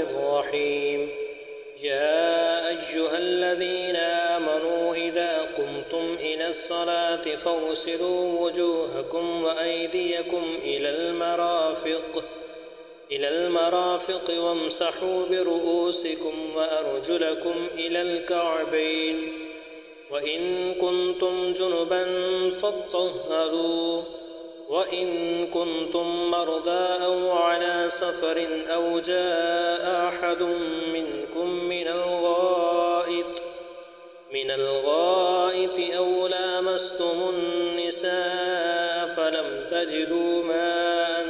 الرحيم يا أيها الذين آمنوا إذا قمتم إلى الصلاة فاغسلوا وجوهكم وأيديكم إلى المرافق وامسحوا برؤوسكم وأرجلكم إلى الكعبين وإن كنتم جنبا فاطهروا وإن كنتم مرضى أو على سفر أو جاء أحد منكم من الغائط أو لامستم النساء فلم تجدوا ماء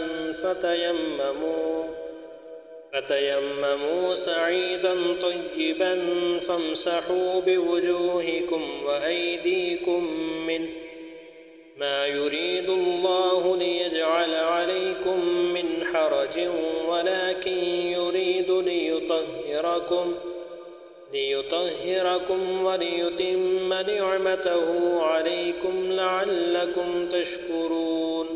فتيمموا سعيدا طيبا فامسحوا بوجوهكم وأيديكم منه ما يريد الله ليجعل عليكم من حرج ولكن يريد ليطهركم وليتم نعمته عليكم لعلكم تشكرون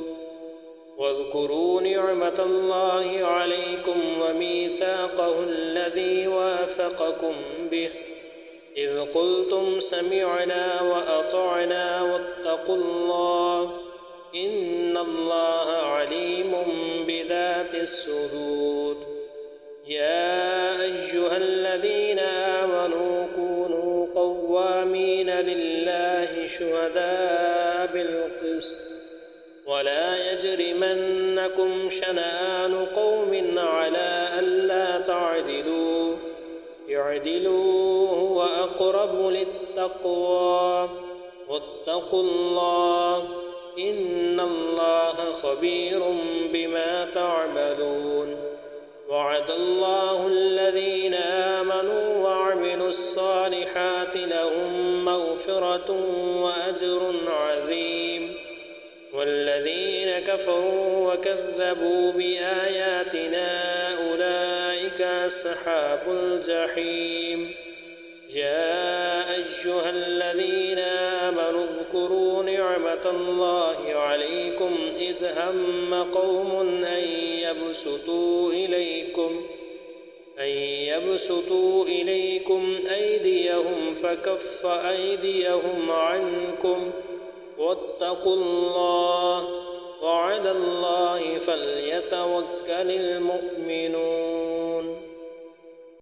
واذكروا نعمة الله عليكم وميثاقه الذي واثقكم به إذ قلتم سمعنا وأطعنا واتقوا الله إن الله عليم بذات الصدور يا أيها الذين آمنوا كونوا قوامين لله شهداء بالقسط ولا يجرمنكم شنآن قوم على ألا تعدلوا اعدلوا هو أقرب للتقوى واتقوا الله إن الله خبير بما تعملون وعد الله الذين آمنوا وعملوا الصالحات لهم مغفرة وأجر عظيم والذين كفروا وكذبوا بآياتنا أولئك أصحاب الجحيم يا أيها الذين آمنوا اذكروا نعمة الله عليكم إذ هم قوم أن يبسطوا إليكم أيديهم فكف أيديهم عنكم واتقوا الله وعلى الله فليتوكل المؤمنون.